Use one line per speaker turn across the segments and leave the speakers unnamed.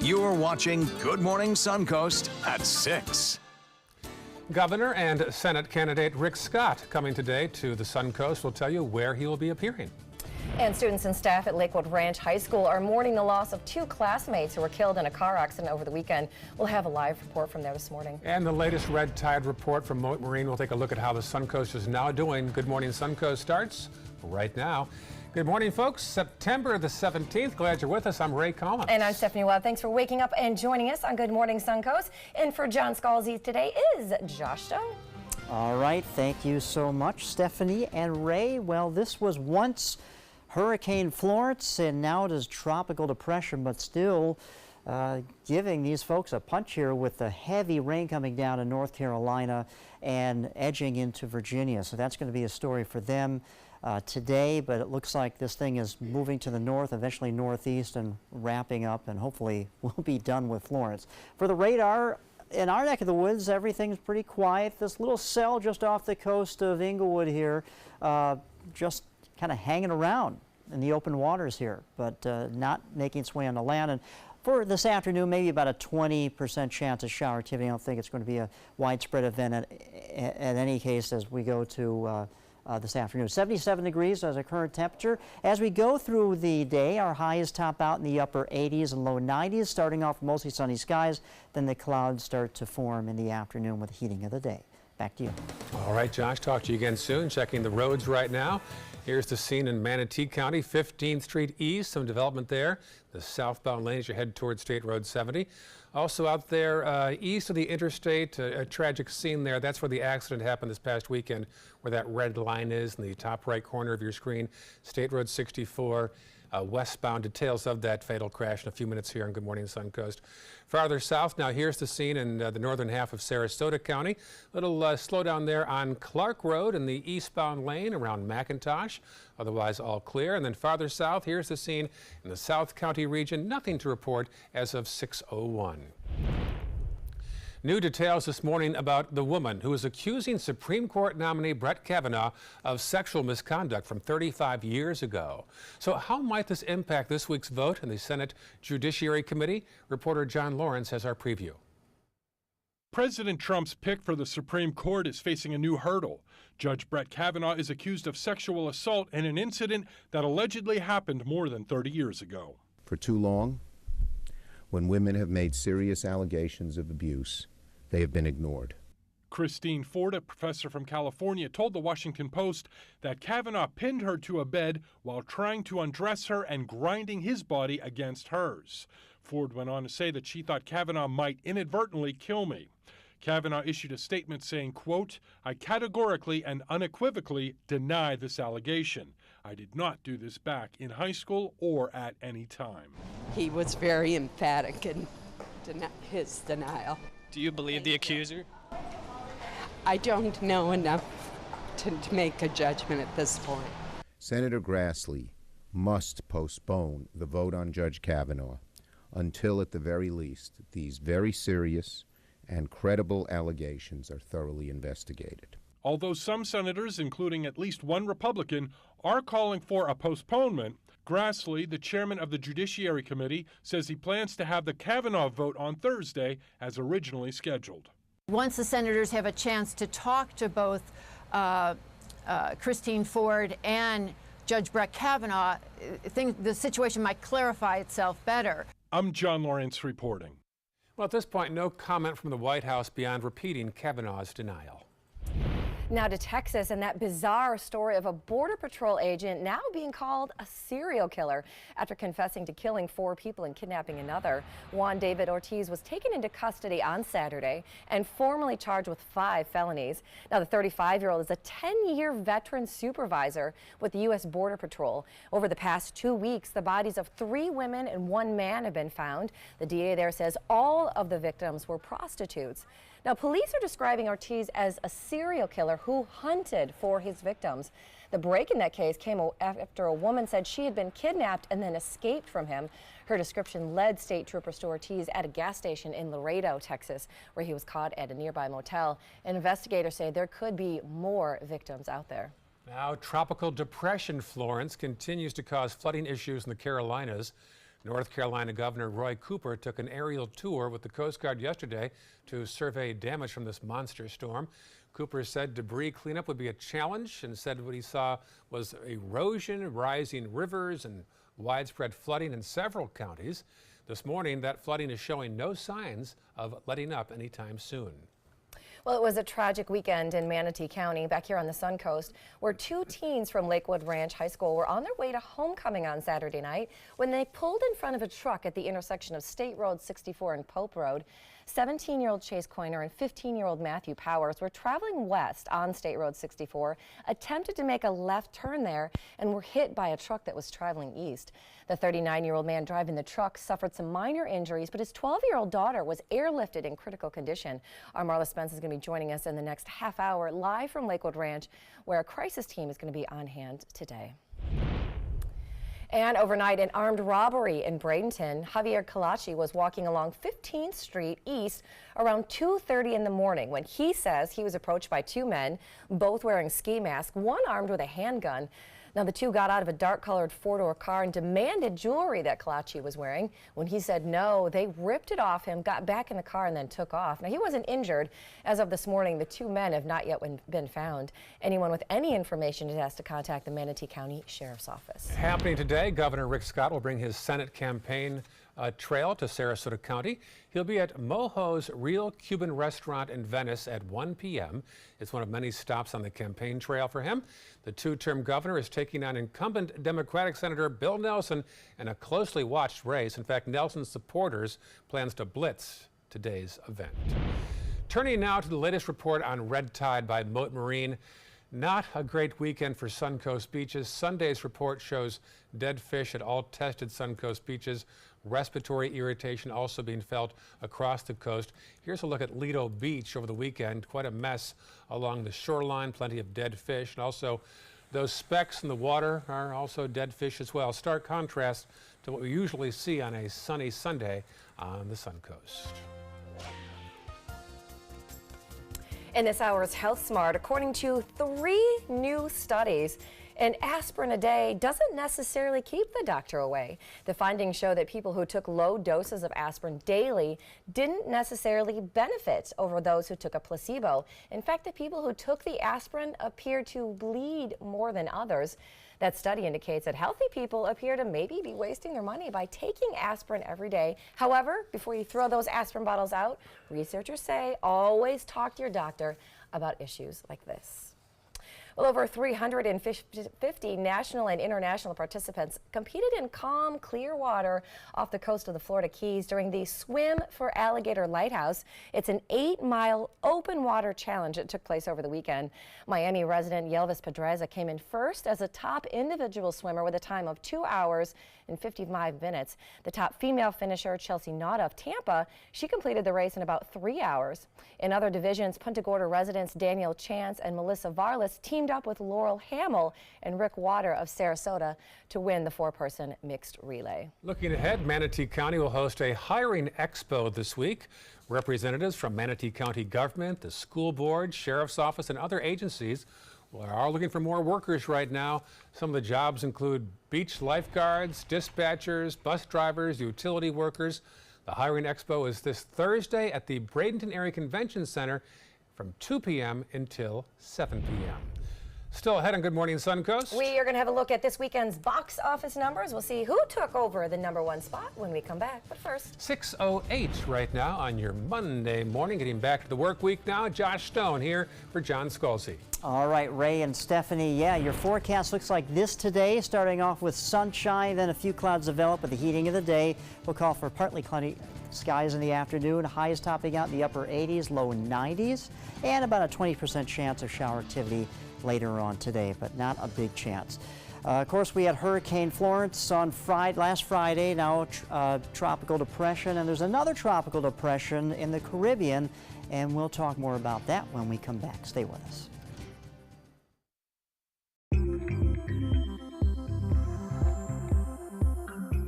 You're watching Good Morning Suncoast at 6.
Governor and Senate candidate Rick Scott coming today to the Suncoast will tell you where he will be appearing.
And students and staff at Lakewood Ranch High School are mourning the loss of two classmates who were killed in a car accident over the weekend. We'll have a live report from there this morning.
And the latest red tide report from Moat Marine. We'll take a look at how the Suncoast is now doing. Good Morning Suncoast starts right now. Good morning, folks. September the 17th. Glad you're with us. I'm Ray Collins.
And I'm Stephanie Webb. Thanks for waking up and joining us on Good Morning Suncoast. And for John Scalzi today is Josh Stone.
All right. Thank you so much, Stephanie and Ray. Well, this was once Hurricane Florence, and now it is tropical depression, but still giving these folks a punch here with the heavy rain coming down in North Carolina and edging into Virginia. So that's going to be a story for them today, but it looks like this thing is moving to the north, eventually northeast, and wrapping up, and hopefully we'll be done with Florence. For the radar, in our neck of the woods, everything's pretty quiet. This little cell just off the coast of Inglewood here, just kind of hanging around in the open waters here, but not making its way on the land. And for this afternoon, maybe about a 20% chance of shower activity. I don't think it's going to be a widespread event at any case as we go to this afternoon. 77 degrees as our current temperature. As we go through the day, our highs top out in the upper 80s and low 90s, starting off mostly sunny skies. Then the clouds start to form in the afternoon with the heating of the day. Back to you.
All right, Josh, talk to you again soon. Checking the roads right now. Here's the scene in Manatee County, 15th Street East, some development there. The southbound lane as you head towards State Road 70. Also out there east of the interstate, a tragic scene there. That's where the accident happened this past weekend, where that red line is in the top right corner of your screen. State Road 64. Westbound. Details of that fatal crash in a few minutes here on Good Morning Suncoast. Farther south, now here's the scene in the northern half of Sarasota County. Little slowdown there on Clark Road in the eastbound lane around McIntosh. Otherwise all clear. And then farther south, here's the scene in the South County region. Nothing to report as of 6:01. New details this morning about the woman who is accusing Supreme Court nominee Brett Kavanaugh of sexual misconduct from 35 years ago. So how might this impact this week's vote in the Senate Judiciary Committee? Reporter John Lawrence has our preview.
President Trump's pick for the Supreme Court is facing a new hurdle. Judge Brett Kavanaugh is accused of sexual assault in an incident that allegedly happened more than 30 years ago.
For too long, when women have made serious allegations of abuse, they have been ignored.
Christine Ford, a professor from California, told the Washington Post that Kavanaugh pinned her to a bed while trying to undress her and grinding his body against hers. Ford went on to say that she thought Kavanaugh might inadvertently kill me. Kavanaugh issued a statement saying, quote, "I categorically and unequivocally deny this allegation. I did not do this back in high school or at any time."
He was very emphatic in his denial.
Do you believe the accuser?
I don't know enough to make a judgment at this point.
Senator Grassley must postpone the vote on Judge Kavanaugh until, at the very least, these very serious and credible allegations are thoroughly investigated.
Although some senators, including at least one Republican, are calling for a postponement, Grassley, the chairman of the Judiciary Committee, says he plans to have the Kavanaugh vote on Thursday as originally scheduled.
Once the senators have a chance to talk to both Christine Ford and Judge Brett Kavanaugh, the situation might clarify itself better.
I'm John Lawrence reporting.
Well, at this point, no comment from the White House beyond repeating Kavanaugh's denial.
Now to Texas and that bizarre story of a Border Patrol agent now being called a serial killer after confessing to killing 4 people and kidnapping another. Juan David Ortiz was taken into custody on Saturday and formally charged with 5 felonies. Now the 35-year-old is a 10-year veteran supervisor with the U.S. Border Patrol. Over the past 2 weeks, the bodies of 3 women and 1 man have been found. The DA there says all of the victims were prostitutes. Now, police are describing Ortiz as a serial killer who hunted for his victims. The break in that case came after a woman said she had been kidnapped and then escaped from him. Her description led state troopers to Ortiz at a gas station in Laredo, Texas, where he was caught at a nearby motel. Investigators say there could be more victims out there.
Now, tropical depression Florence continues to cause flooding issues in the Carolinas. North Carolina Governor Roy Cooper took an aerial tour with the Coast Guard yesterday to survey damage from this monster storm. Cooper said debris cleanup would be a challenge and said what he saw was erosion, rising rivers, and widespread flooding in several counties. This morning, that flooding is showing no signs of letting up anytime soon.
Well, it was a tragic weekend in Manatee County, back here on the Suncoast, where two teens from Lakewood Ranch High School were on their way to homecoming on Saturday night when they pulled in front of a truck at the intersection of State Road 64 and Pope Road. 17-year-old Chase Coiner and 15-year-old Matthew Powers were traveling west on State Road 64, attempted to make a left turn there, and were hit by a truck that was traveling east. The 39-year-old man driving the truck suffered some minor injuries, but his 12-year-old daughter was airlifted in critical condition. Our Marla Spence is going to be joining us in the next half hour live from Lakewood Ranch, where a crisis team is going to be on hand today. And overnight, an armed robbery in Bradenton. Javier Kalachi was walking along 15th Street East around 2:30 in the morning when he says he was approached by two men, both wearing ski masks, one armed with a handgun. Now, the two got out of a dark-colored four-door car and demanded jewelry that Kalachi was wearing. When he said no, they ripped it off him, got back in the car, and then took off. Now, he wasn't injured. As of this morning, the two men have not yet been found. Anyone with any information has to contact the Manatee County Sheriff's Office.
Happening today, Governor Rick Scott will bring his Senate campaign trail to Sarasota County. He'll be at Mojo's Real Cuban Restaurant in Venice at 1 p.m. It's one of many stops on the campaign trail for him. The two-term governor is taking on incumbent Democratic Senator Bill Nelson in a closely watched race. In fact, Nelson's supporters plans to blitz today's event. Turning now to the latest report on red tide by Mote Marine. Not a great weekend for Suncoast beaches. Sunday's report shows dead fish at all tested Suncoast beaches. Respiratory irritation also being felt across the coast. Here's a look at Lido Beach over the weekend. Quite a mess along the shoreline, plenty of dead fish. And also those specks in the water are also dead fish as well. Stark contrast to what we usually see on a sunny Sunday on the Suncoast.
In this hour's Health Smart, according to 3 new studies, an aspirin a day doesn't necessarily keep the doctor away. The findings show that people who took low doses of aspirin daily didn't necessarily benefit over those who took a placebo. In fact, the people who took the aspirin appear to bleed more than others. That study indicates that healthy people appear to maybe be wasting their money by taking aspirin every day. However, before you throw those aspirin bottles out, researchers say always talk to your doctor about issues like this. Well, over 350 national and international participants competed in calm, clear water off the coast of the Florida Keys during the Swim for Alligator Lighthouse. It's an 8-mile open water challenge that took place over the weekend. Miami resident Yelvis Pedreza came in first as a top individual swimmer with a time of 2 hours and 55 minutes. The top female finisher, Chelsea Knott of Tampa, she completed the race in about 3 hours. In other divisions, Punta Gorda residents Daniel Chance and Melissa Varlas teamed up with Laurel Hamill and Rick Water of Sarasota to win the 4-person mixed relay.
Looking ahead, Manatee County will host a hiring expo this week. Representatives from Manatee County government, the school board, sheriff's office, and other agencies are looking for more workers right now. Some of the jobs include beach lifeguards, dispatchers, bus drivers, utility workers. The hiring expo is this Thursday at the Bradenton Area Convention Center from 2 p.m. until 7 p.m. Still ahead on Good Morning Suncoast.
We are going to have a look at this weekend's box office numbers. We'll see who took over the #1 spot when we come back. But first,
6:08 right now on your Monday morning. Getting back to the work week now. Josh Stone here for John Scalzi.
All right, Ray and Stephanie, yeah, your forecast looks like this today, starting off with sunshine, then a few clouds develop with the heating of the day. We'll call for partly cloudy skies in the afternoon, highs topping out in the upper 80s, low 90s, and about a 20% chance of shower activity later on today, but not a big chance. Of course, we had Hurricane Florence on last Friday, now tropical depression, and there's another tropical depression in the Caribbean, and we'll talk more about that when we come back. Stay with us.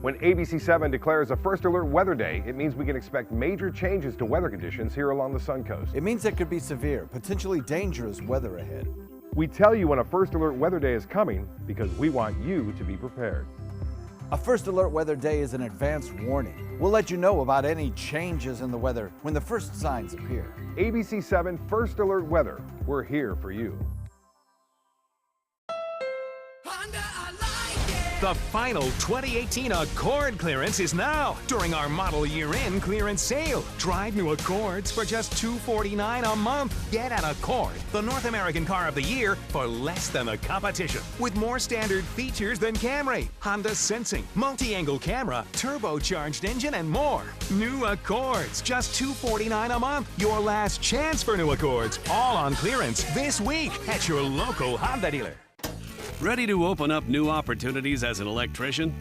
When ABC7 declares a first alert weather day, it means we can expect major changes to weather conditions here along the Suncoast.
It means there could be severe, potentially dangerous weather ahead.
We tell you when a first alert weather day is coming because we want you to be prepared.
A first alert weather day is an advance warning. We'll let you know about any changes in the weather when the first signs appear.
ABC 7 First Alert Weather. We're here for you.
The final 2018 Accord clearance is now during our model year-end clearance sale. Drive new Accords for just $249 a month. Get an Accord, the North American car of the year, for less than the competition. With more standard features than Camry, Honda Sensing, multi-angle camera, turbocharged engine, and more. New Accords, just $249 a month. Your last chance for new Accords, all on clearance this week at your local Honda dealer.
Ready to open up new opportunities as an electrician?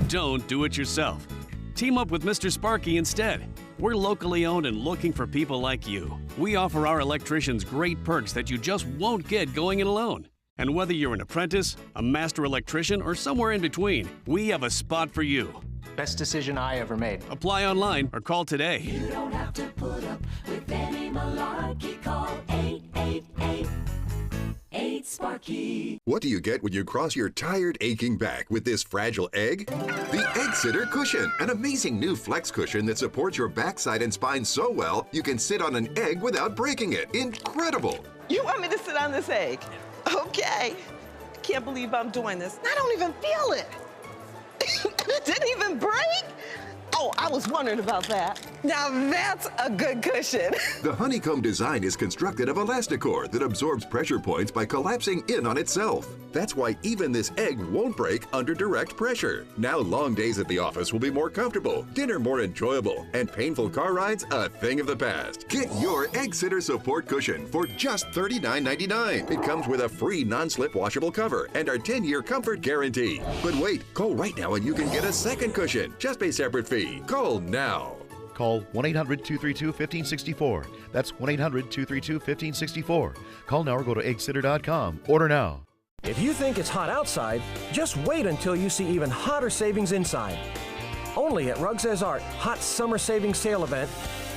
Don't do it yourself. Team up with Mr. Sparky instead. We're locally owned and looking for people like you. We offer our electricians great perks that you just won't get going it alone. And whether you're an apprentice, a master electrician, or somewhere in between, we have a spot for you.
Best decision I ever made.
Apply online or call today.
You don't have to put up with any malarkey. Call 888-8
What do you get when you cross your tired, aching back with this fragile egg? The Egg Sitter Cushion, an amazing new flex cushion that supports your backside and spine so well you can sit on an egg without breaking it. Incredible!
You want me to sit on this egg? Okay. I can't believe I'm doing this. I don't even feel it. It didn't even break? Oh, I was wondering about that. Now that's a good cushion.
The honeycomb design is constructed of Elasticore that absorbs pressure points by collapsing in on itself. That's why even this egg won't break under direct pressure. Now long days at the office will be more comfortable, dinner more enjoyable, and painful car rides a thing of the past. Get your Egg Sitter Support Cushion for just $39.99. It comes with a free non-slip washable cover and our 10-year comfort guarantee. But wait, call right now and you can get a second cushion. Just pay separate fee. Call now.
Call 1-800-232-1564. That's 1-800-232-1564. Call now or go to eggsitter.com. Order now.
If you think it's hot outside, just wait until you see even hotter savings inside. Only at Rugs As Art Hot Summer Savings Sale event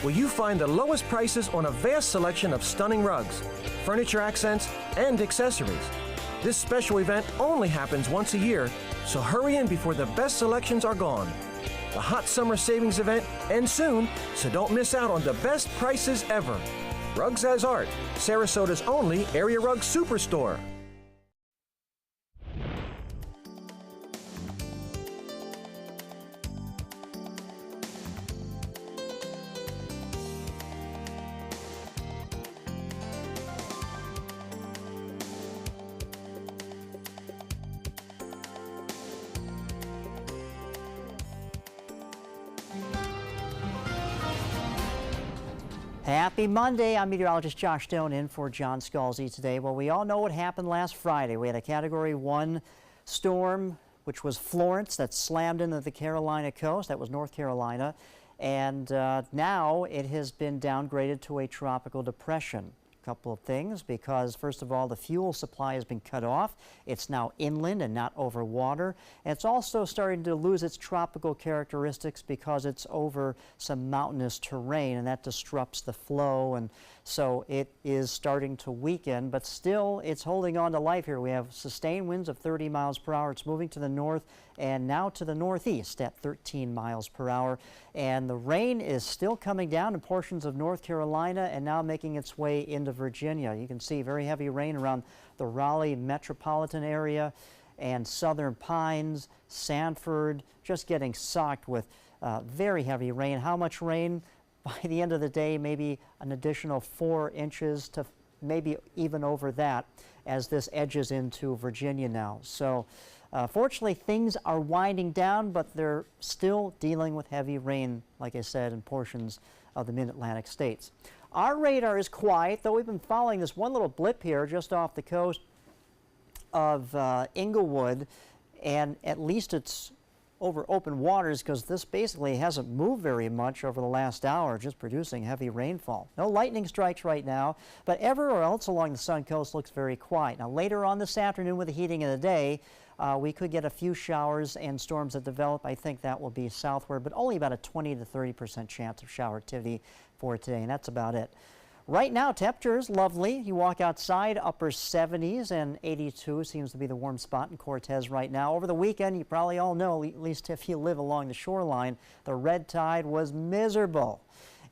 will you find the lowest prices on a vast selection of stunning rugs, furniture accents, and accessories. This special event only happens once a year, so hurry in before the best selections are gone. The Hot Summer Savings event ends soon, so don't miss out on the best prices ever. Rugs As Art, Sarasota's only area rug superstore.
Happy Monday. I'm meteorologist Josh Stone in for John Scalzi today. Well, we all know what happened last Friday. We had a Category 1 storm, which was Florence, that slammed into the Carolina coast. That was North Carolina. And now it has been downgraded to a tropical depression. Couple of things, because first of all, the fuel supply has been cut off. It's now inland and not over water. And it's also starting to lose its tropical characteristics because it's over some mountainous terrain, and that disrupts the flow, and so it is starting to weaken, but still it's holding on to life here. We have sustained winds of 30 miles per hour. It's moving to the north and now to the northeast at 13 miles per hour. And the rain is still coming down in portions of North Carolina and now making its way into Virginia. You can see very heavy rain around the Raleigh metropolitan area and Southern Pines, Sanford, just getting socked with very heavy rain. How much rain? By the end of the day, maybe an additional 4 inches to maybe even over that as this edges into Virginia now. So fortunately, things are winding down, but they're still dealing with heavy rain, like I said, in portions of the mid-Atlantic states. Our radar is quiet, though we've been following this one little blip here just off the coast of Inglewood, and at least it's over open waters because this basically hasn't moved very much over the last hour, just producing heavy rainfall. No lightning strikes right now, but everywhere else along the Suncoast looks very quiet. Now later on this afternoon with the heating of the day, we could get a few showers and storms that develop. I think that will be southward, but only about a 20 to 30% chance of shower activity for today, and that's about it. Right now, temperature is lovely. You walk outside, upper 70s, and 82 seems to be the warm spot in Cortez right now. Over the weekend, you probably all know, at least if you live along the shoreline, the red tide was miserable.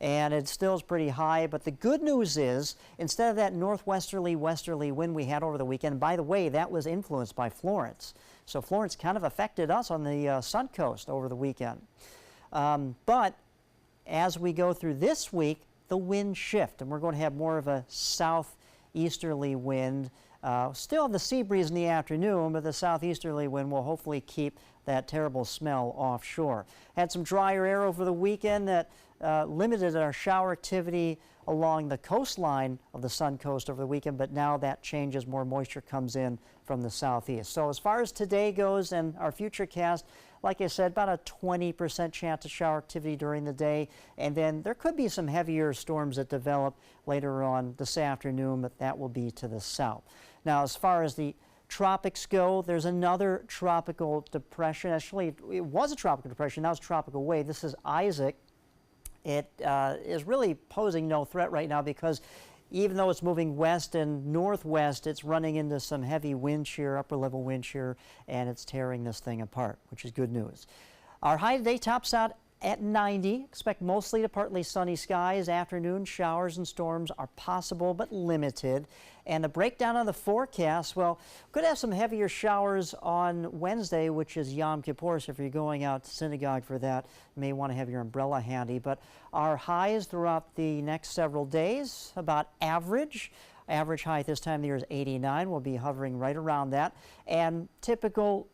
And it still is pretty high, but the good news is, instead of that northwesterly, westerly wind we had over the weekend, by the way, that was influenced by Florence. So Florence kind of affected us on the Suncoast over the weekend. But as we go through this week, the wind shift, and we're going to have more of a southeasterly wind. Still the sea breeze in the afternoon, but the southeasterly wind will hopefully keep that terrible smell offshore. Had some drier air over the weekend that limited our shower activity along the coastline of the Suncoast over the weekend, but now that changes. More moisture comes in from the southeast. So as far as today goes and our future cast, like I said, about a 20% chance of shower activity during the day, and then there could be some heavier storms that develop later on this afternoon, but that will be to the south. Now, as far as the tropics go, there's another tropical depression. Actually, it was a tropical depression, now it's a tropical wave. This is Isaac. It is really posing no threat right now because even though it's moving west and northwest, it's running into some heavy wind shear, upper level wind shear, and it's tearing this thing apart, which is good news. Our high today tops out at 90. Expect mostly to partly sunny skies. Afternoon showers and storms are possible but limited. And the breakdown of the forecast, well, could have some heavier showers on Wednesday, which is Yom Kippur. So if you're going out to synagogue for that, you may want to have your umbrella handy. But our highs throughout the next several days, about average. Average high at this time of the year is 89. We'll be hovering right around that. And typical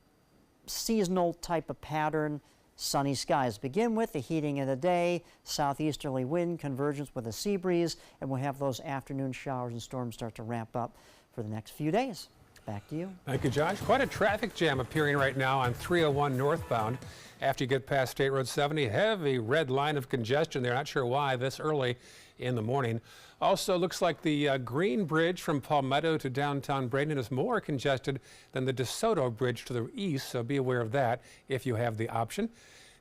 seasonal type of pattern. Sunny skies begin with the heating of the day, southeasterly wind, convergence with a sea breeze, and we'll have those afternoon showers and storms start to ramp up for the next few days. Back to you.
Thank you, Josh. Quite a traffic jam appearing right now on 301 northbound. After you get past State Road 70, heavy red line of congestion there. Not sure why this early in the morning. Also, looks like the Green Bridge from Palmetto to downtown Bradenton is more congested than the DeSoto Bridge to the east, so be aware of that if you have the option.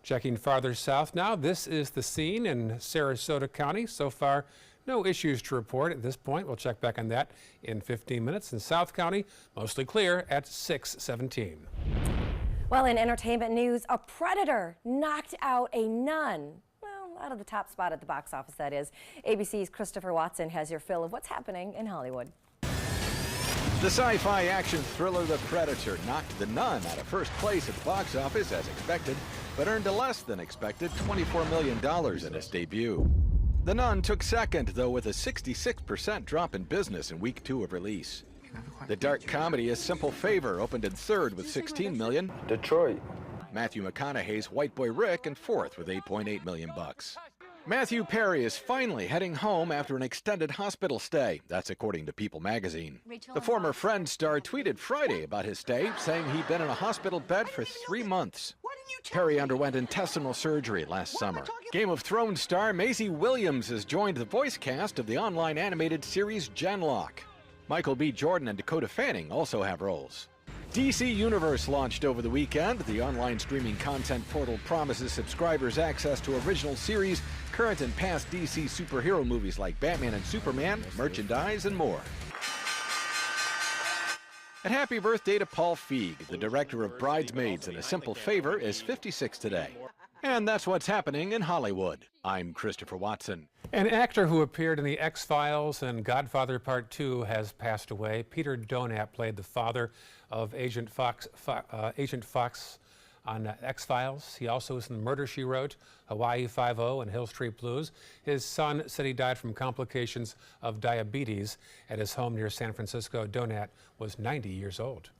Checking farther south now, this is the scene in Sarasota County. So far, no issues to report at this point. We'll check back on that in 15 minutes. In South County, mostly clear at 6:17.
Well, in entertainment news, a predator knocked out a nun. Well, out of the top spot at the box office, that is. ABC's Christopher Watson has your fill of what's happening in Hollywood.
The sci-fi action thriller The Predator knocked The Nun out of first place at the box office as expected, but earned a less than expected $24 million in its debut. The Nun took second, though, with a 66% drop in business in week 2 of release. The dark comedy A Simple Favor opened in third with $16 million. Detroit. Matthew McConaughey's White Boy Rick in fourth with $8.8 million. Matthew Perry is finally heading home after an extended hospital stay. That's according to People magazine. The former Friends star tweeted Friday about his stay, saying he'd been in a hospital bed for 3 months. Perry underwent intestinal surgery last summer. Game of Thrones star Maisie Williams has joined the voice cast of the online animated series Genlock. Michael B. Jordan and Dakota Fanning also have roles. DC Universe launched over the weekend. The online streaming content portal promises subscribers access to original series, current and past DC superhero movies like Batman and Superman, merchandise, and more. And happy birthday to Paul Feig, the director of Bridesmaids and A Simple Favor, is 56 today. And that's what's happening in Hollywood. I'm Christopher Watson.
An actor who appeared in The X-Files and Godfather Part 2 has passed away. Peter Donat played the father of Agent Fox on X-Files. He also was in The Murder, She Wrote, Hawaii Five-0, and Hill Street Blues. His son said he died from complications of diabetes at his home near San Francisco. Donat was 90 years old.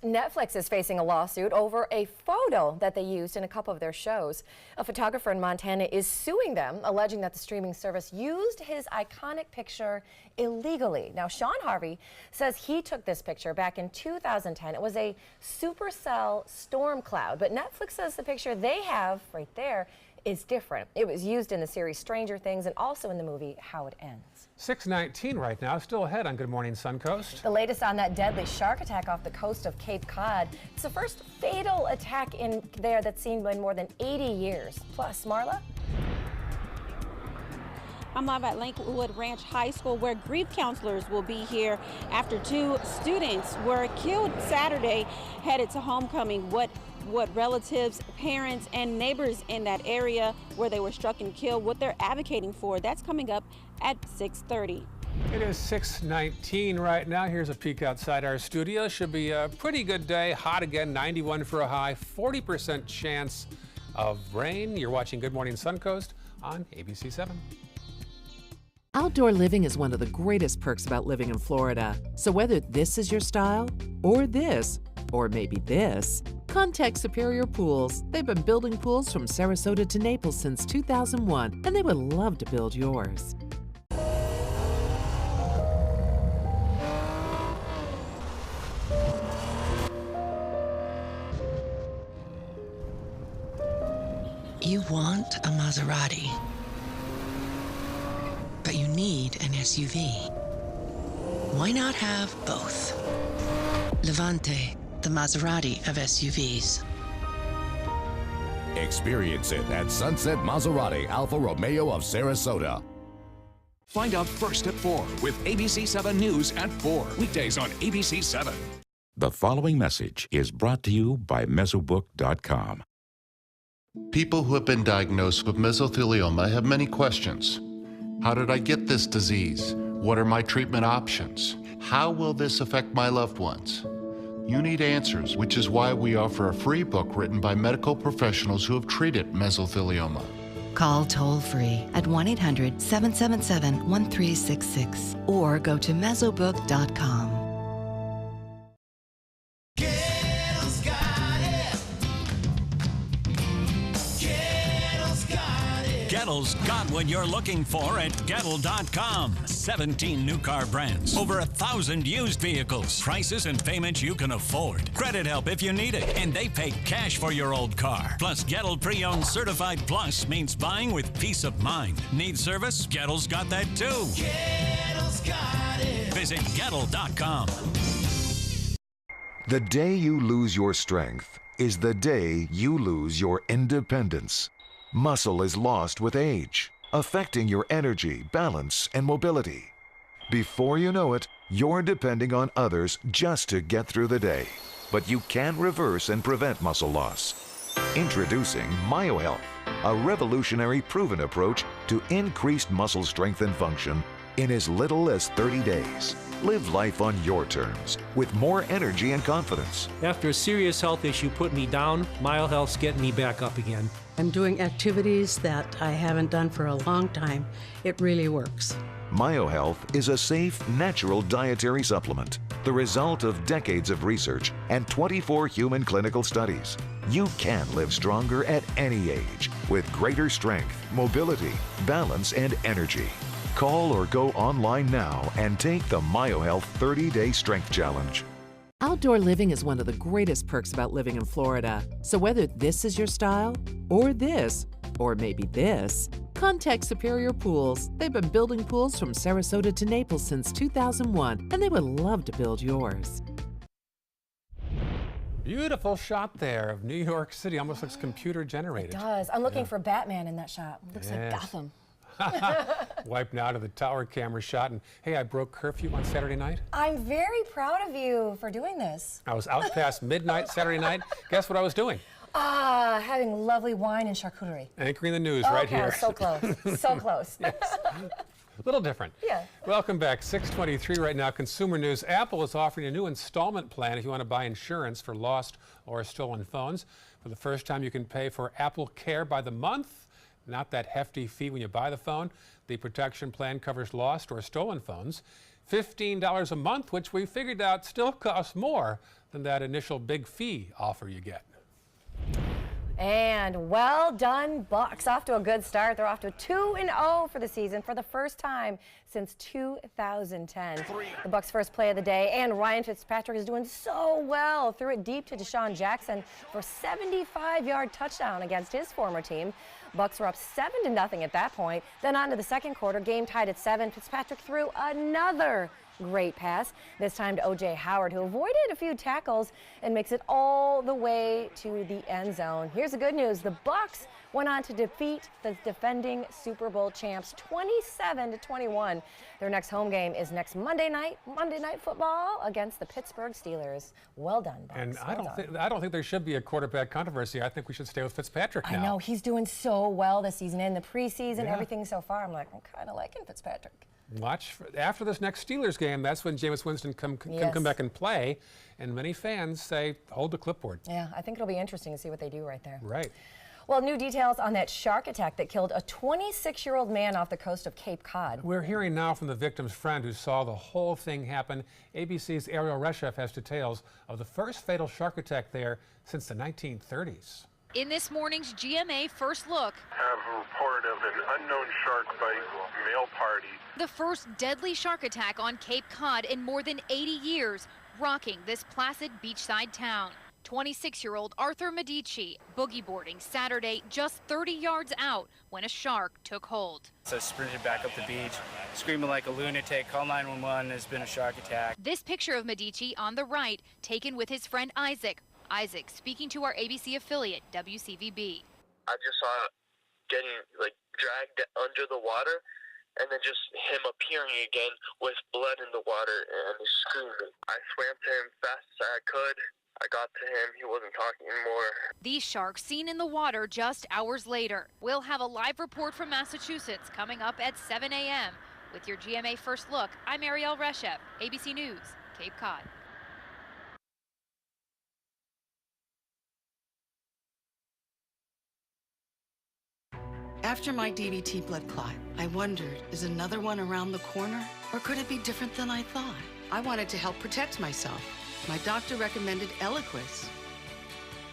Netflix is facing a lawsuit over a photo that they used in a couple of their shows. A photographer in Montana is suing them, alleging that the streaming service used his iconic picture illegally. Now, Sean Harvey says he took this picture back in 2010. It was a supercell storm cloud, but Netflix says the picture they have right there is different. It was used in the series Stranger Things and also in the movie How It Ends.
6:19 right now, still ahead on Good Morning Suncoast.
The latest on that deadly shark attack off the coast of Cape Cod. It's the first fatal attack in there that's seen in more than 80 years. Plus, Marla?
I'm live at Lakewood Ranch High School, where grief counselors will be here after 2 students were killed Saturday, headed to homecoming. What relatives, parents, and neighbors in that area where they were struck and killed, what they're advocating for, that's coming up at 6:30.
It is 6:19 right now. Here's a peek outside our studio. Should be a pretty good day. Hot again, 91 for a high, 40% chance of rain. You're watching Good Morning Suncoast on ABC 7.
Outdoor living is one of the greatest perks about living in Florida. So whether this is your style, or this, or maybe this, contact Superior Pools. They've been building pools from Sarasota to Naples since 2001, and they would love to build yours.
You want a Maserati, but you need an SUV. Why not have both? Levante, the Maserati of SUVs.
Experience it at Sunset Maserati Alfa Romeo of Sarasota.
Find out first at 4 with ABC 7 News at 4. Weekdays on ABC 7.
The following message is brought to you by Mesobook.com.
People who have been diagnosed with mesothelioma have many questions. How did I get this disease? What are my treatment options? How will this affect my loved ones? You need answers, which is why we offer a free book written by medical professionals who have treated mesothelioma.
Call toll-free at 1-800-777-1366 or go to mesobook.com.
Gettle's got what you're looking for at Gettle.com. 17 new car brands, over 1,000 used vehicles, prices and payments you can afford. Credit help if you need it, and they pay cash for your old car. Plus, Gettle Pre-Owned Certified Plus means buying with peace of mind. Need service? Gettle's got that too. Gettle's got it. Visit Gettle.com.
The day you lose your strength is the day you lose your independence. Muscle is lost with age, affecting your energy, balance, and mobility. Before you know it, you're depending on others just to get through the day. But you can reverse and prevent muscle loss. Introducing MyoHealth, a revolutionary proven approach to increased muscle strength and function in as little as 30 days. Live life on your terms with more energy and confidence.
After a serious health issue put me down, MyoHealth's getting me back up again.
I'm doing activities that I haven't done for a long time. It really works.
MyoHealth is a safe, natural dietary supplement, the result of decades of research and 24 human clinical studies. You can live stronger at any age with greater strength, mobility, balance, and energy. Call or go online now and take the MyoHealth 30-Day Strength Challenge.
Outdoor living is one of the greatest perks about living in Florida. So whether this is your style, or this, or maybe this, contact Superior Pools. They've been building pools from Sarasota to Naples since 2001, and they would love to build yours.
Beautiful shot there of New York City. Almost looks computer generated.
It does. I'm looking for Batman in that shot. It looks like Gotham.
Wiped out of the tower camera shot. And hey, I broke curfew on Saturday night.
I'm very proud of you for doing this.
I was out past midnight Saturday night. Guess what I was doing?
Having lovely wine and charcuterie.
Anchoring the news right here.
So close. So close.
Yes. A little different.
Yeah.
Welcome back. 6:23 right now. Consumer news. Apple is offering a new installment plan if you want to buy insurance for lost or stolen phones. For the first time, you can pay for Apple Care by the month. Not that hefty fee when you buy the phone. The protection plan covers lost or stolen phones. $15 a month, which we figured out still costs more than that initial big fee offer you get.
And well done, Bucks. Off to a good start. They're off to 2-0 for the season for the first time since 2010. The Bucks' first play of the day, and Ryan Fitzpatrick is doing so well. Threw it deep to Deshaun Jackson for a 75-yard touchdown against his former team. Bucks were up 7-0 at that point. Then on to the second quarter, game tied at 7. Fitzpatrick threw another Great pass, this time to O.J. Howard, who avoided a few tackles and makes it all the way to the end zone. Here's the good news. The Bucs went on to defeat the defending Super Bowl champs 27-21. Their next home game is next Monday Night Football against the Pittsburgh Steelers. Well done, Bucs.
And
Well
I don't think there should be a quarterback controversy. I think we should stay with Fitzpatrick now.
I know, he's doing so well this season. In the preseason,
Yeah.
everything so far, I'm kind of liking Fitzpatrick.
Watch after this next Steelers game. That's when Jameis Winston can come back and play. And many fans say, hold the clipboard.
Yeah, I think it'll be interesting to see what they do right there.
Right.
Well, new details on that shark attack that killed a 26-year-old man off the coast of Cape Cod.
We're hearing now from the victim's friend who saw the whole thing happen. ABC's Ariel Reshef has details of the first fatal shark attack there since the 1930s.
In this morning's GMA First Look,
have a report of an unknown shark bite male party.
the first deadly shark attack on Cape Cod in more than 80 years, rocking this placid beachside town. 26-year-old Arthur Medici boogie boarding Saturday just 30 yards out when a shark took hold.
So I sprinted back up the beach, screaming like a lunatic, call 911, there's been a shark attack.
This picture of Medici on the right, taken with his friend Isaac. Isaac speaking to our ABC affiliate, WCVB.
I just saw it getting dragged under the water, and then just him appearing again with blood in the water and screaming. I swam to him fast as I could. I got to him, he wasn't talking anymore.
These sharks seen in the water just hours later. We'll have a live report from Massachusetts coming up at 7 a.m. With your GMA First Look, I'm Ariel Reshef, ABC News, Cape Cod.
After my DVT blood clot, I wondered, is another one around the corner? Or could it be different than I thought? I wanted to help protect myself. My doctor recommended Eliquis.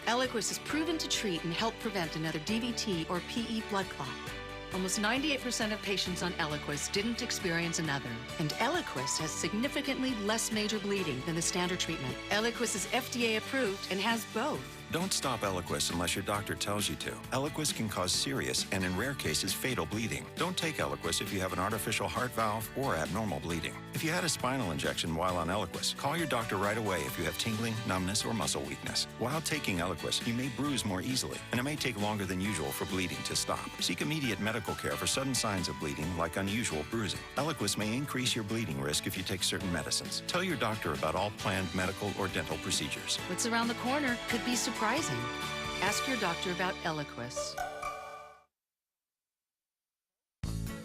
Eliquis is proven to treat and help prevent another DVT or PE blood clot. Almost 98% of patients on Eliquis didn't experience another. And Eliquis has significantly less major bleeding than the standard treatment. Eliquis is FDA approved and has both.
Don't stop Eliquis unless your doctor tells you to. Eliquis can cause serious and, in rare cases, fatal bleeding. Don't take Eliquis if you have an artificial heart valve or abnormal bleeding. If you had a spinal injection while on Eliquis, call your doctor right away if you have tingling, numbness, or muscle weakness. While taking Eliquis, you may bruise more easily, and it may take longer than usual for bleeding to stop. Seek immediate medical care for sudden signs of bleeding, like unusual bruising. Eliquis may increase your bleeding risk if you take certain medicines. Tell your doctor about all planned medical or dental procedures.
What's around the corner could be surprising. Ask your doctor about Eliquis.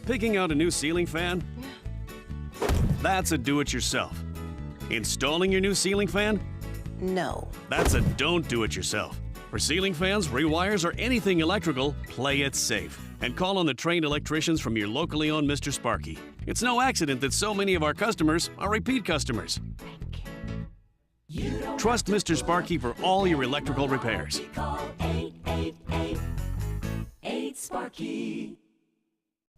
Picking out a new ceiling fan? That's a do-it-yourself. Installing your new ceiling fan?
No.
That's a don't do it yourself. For ceiling fans, rewires, or anything electrical, play it safe. And call on the trained electricians from your locally owned Mr. Sparky. It's no accident that so many of our customers are repeat customers. Trust Mr. Sparky for all your electrical repairs.
Call 888-8-SPARKY.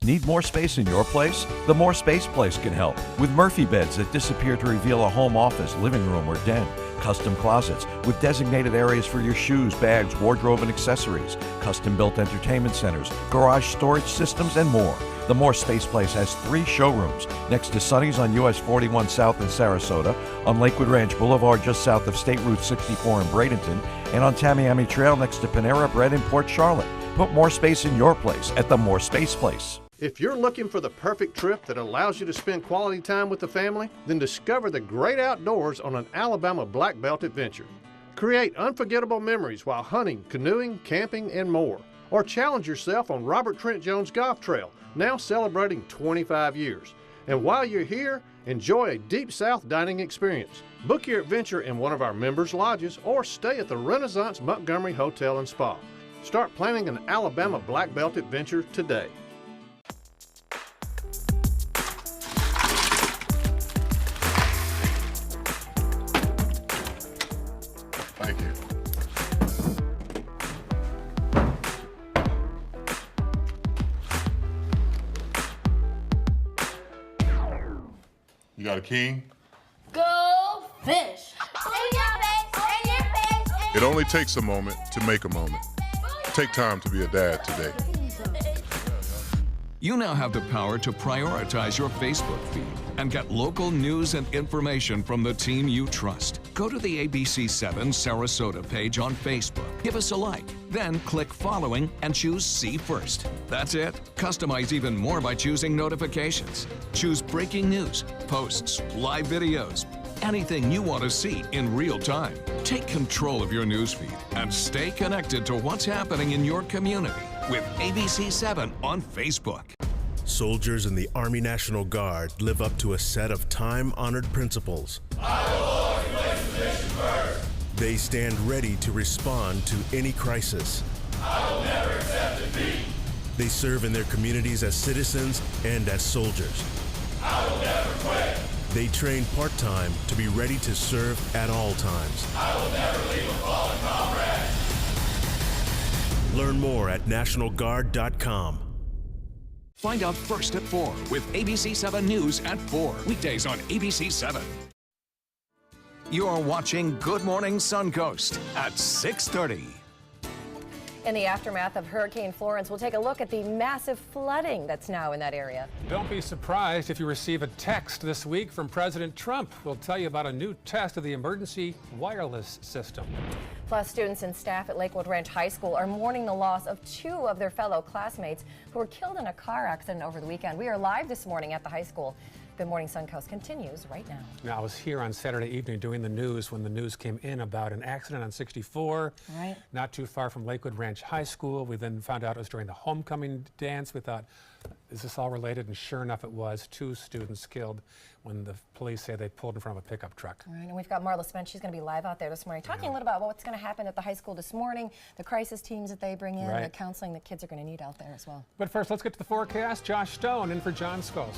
Need more space in your place? The More Space Place can help with Murphy beds that disappear to reveal a home office, living room, or den. Custom closets with designated areas for your shoes, bags, wardrobe, and accessories. Custom-built entertainment centers, garage storage systems, and more. The More Space Place has 3 showrooms next to Sonny's on US 41 South in Sarasota, on Lakewood Ranch Boulevard just south of State Route 64 in Bradenton, and on Tamiami Trail next to Panera Bread in Port Charlotte. Put more space in your place at the More Space Place.
If you're looking for the perfect trip that allows you to spend quality time with the family, then discover the great outdoors on an Alabama Black Belt adventure. Create unforgettable memories while hunting, canoeing, camping, and more. Or challenge yourself on Robert Trent Jones Golf Trail, now celebrating 25 years. And while you're here, enjoy a Deep South dining experience. Book your adventure in one of our members' lodges or stay at the Renaissance Montgomery Hotel and Spa. Start planning an Alabama Black Belt adventure today. Thank you.
You got a king?
Go fish!
It only takes a moment to make a moment. Take time to be a dad today.
You now have the power to prioritize your Facebook feed. and get local news and information from the team you trust. Go to the ABC7 Sarasota page on Facebook. Give us a like, then click following and choose See First. That's it. Customize even more by choosing notifications. Choose breaking news, posts, live videos, anything you want to see in real time. Take control of your newsfeed and stay connected to what's happening in your community with ABC7 on Facebook.
Soldiers in the Army National Guard live up to a set of time-honored principles.
I will always place the mission first.
They stand ready to respond to any crisis.
I will never accept defeat.
They serve in their communities as citizens and as soldiers.
I will never quit.
They train part-time to be ready to serve at all times.
I will never leave a fallen comrade.
Learn more at nationalguard.com.
Find out first at 4 with ABC7 News at 4. Weekdays on ABC7. You're watching Good Morning Suncoast at 6:30.
In the aftermath of Hurricane Florence, we'll take a look at the massive flooding that's now in that area.
Don't be surprised if you receive a text this week from President Trump. We'll tell you about a new test of the emergency wireless system.
Plus, students and staff at Lakewood Ranch High School are mourning the loss of 2 of their fellow classmates who were killed in a car accident over the weekend. We are live this morning at the high school. Good Morning Suncoast continues right now.
Now, I was here on Saturday evening doing the news when the news came in about an accident on 64,
right,
not too far from Lakewood Ranch High School. We then found out it was during the homecoming dance. We thought, is this all related? And sure enough, it was. 2 students killed when the police say they pulled in front of a pickup truck.
All right, and we've got Marla Spence. She's going to be live out there this morning, talking a little about what's going to happen at the high school this morning, the crisis teams that they bring in, the counseling that kids are going to need out there as well.
But first, let's get to the forecast. Josh Stone in for John Scholes.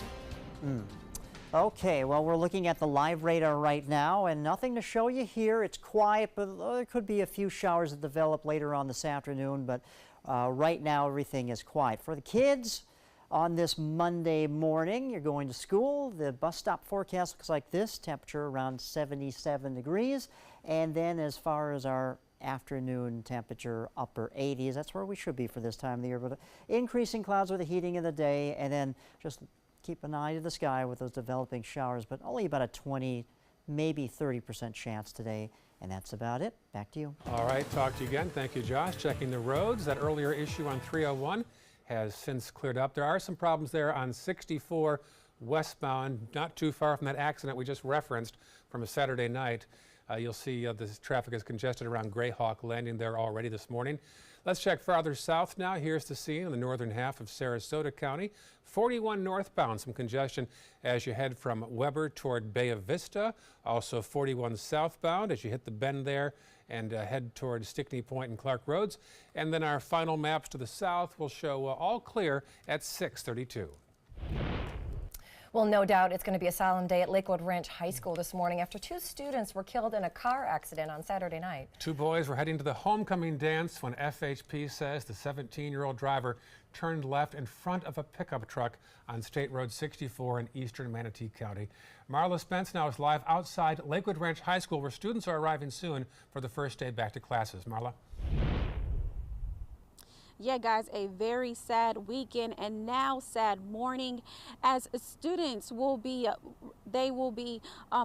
Okay, well, we're looking at the live radar right now, and nothing to show you here. It's quiet, but there could be a few showers that develop later on this afternoon, but right now everything is quiet. For the kids, on this Monday morning, you're going to school. The bus stop forecast looks like this, temperature around 77 degrees, and then as far as our afternoon temperature, upper 80s, that's where we should be for this time of the year, but increasing clouds with the heating of the day, and then just keep an eye to the sky with those developing showers, but only about a 20, maybe 30% chance today, and that's about it. Back to you.
All right, talk to you again. Thank you, Josh. Checking the roads. That earlier issue on 301 has since cleared up. There are some problems there on 64 westbound, not too far from that accident we just referenced from a Saturday night. You'll see the traffic is congested around Greyhawk Landing there already this morning. Let's check farther south now. Here's the scene in the northern half of Sarasota County. 41 northbound, some congestion as you head from Weber toward Bay of Vista. Also 41 southbound as you hit the bend there and head toward Stickney Point and Clark Roads. And then our final maps to the south will show all clear at 6:32.
Well, no doubt it's going to be a solemn day at Lakewood Ranch High School this morning after 2 students were killed in a car accident on Saturday night.
2 boys were heading to the homecoming dance when FHP says the 17-year-old driver turned left in front of a pickup truck on State Road 64 in eastern Manatee County. Marla Spence now is live outside Lakewood Ranch High School where students are arriving soon for the first day back to classes. Marla?
Yeah, guys, a very sad weekend and now sad morning as students will be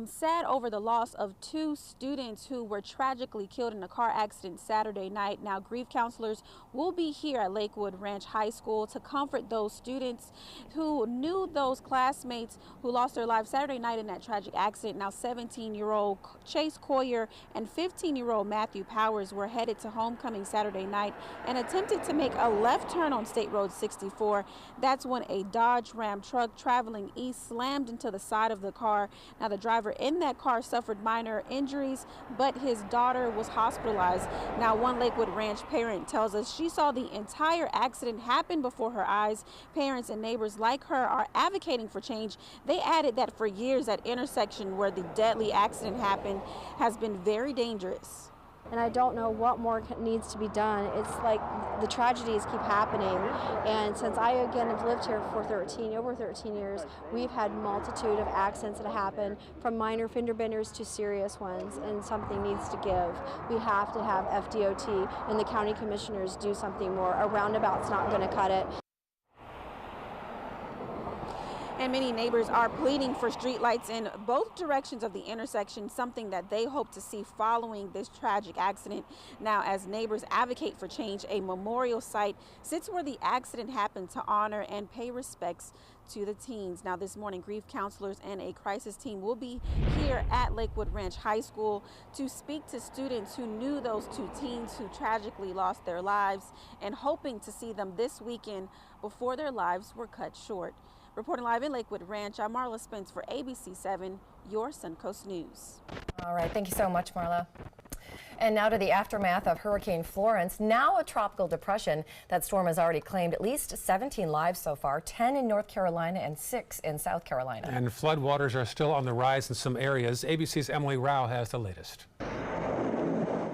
sad over the loss of 2 students who were tragically killed in a car accident Saturday night. Now, grief counselors will be here at Lakewood Ranch High School to comfort those students who knew those classmates who lost their lives Saturday night in that tragic accident. Now, 17-year-old Chase Coyer and 15-year-old Matthew Powers were headed to homecoming Saturday night and attempted to make a left turn on State Road 64. That's when a Dodge Ram truck traveling east slammed into the side of the car. Now, the driver in that car suffered minor injuries, but his daughter was hospitalized. Now, one Lakewood Ranch parent tells us she saw the entire accident happen before her eyes. Parents and neighbors like her are advocating for change. They added that for years, that intersection where the deadly accident happened has been very dangerous.
And I don't know what more needs to be done. It's like the tragedies keep happening. And since I, again, have lived here for over 13 years, we've had multitude of accidents that happen, from minor fender benders to serious ones, and something needs to give. We have to have FDOT and the county commissioners do something more. A roundabout's not going to cut it.
And many neighbors are pleading for streetlights in both directions of the intersection, something that they hope to see following this tragic accident. Now, as neighbors advocate for change, a memorial site sits where the accident happened to honor and pay respects to the teens. Now, this morning, grief counselors and a crisis team will be here at Lakewood Ranch High School to speak to students who knew those two teens who tragically lost their lives, and hoping to see them this weekend before their lives were cut short. Reporting live in Lakewood Ranch, I'm Marla Spence for ABC 7, your Suncoast News.
All right, thank you so much, Marla. And now to the aftermath of Hurricane Florence, now a tropical depression. That storm has already claimed at least 17 lives so far, 10 in North Carolina and 6 in South Carolina.
And floodwaters are still on the rise in some areas. ABC's Emily Rao has the latest.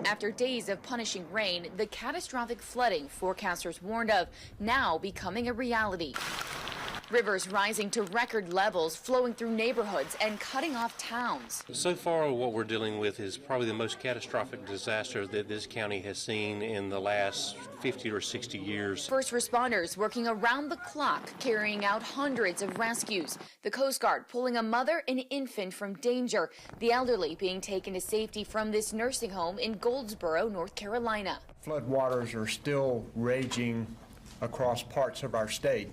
After days of punishing rain, the catastrophic flooding forecasters warned of now becoming a reality. Rivers rising to record levels, flowing through neighborhoods and cutting off towns.
So far, what we're dealing with is probably the most catastrophic disaster that this county has seen in the last 50 or 60 years.
First responders working around the clock, carrying out hundreds of rescues. The Coast Guard pulling a mother and infant from danger. The elderly being taken to safety from this nursing home in Goldsboro, North Carolina.
Floodwaters are still raging across parts of our state,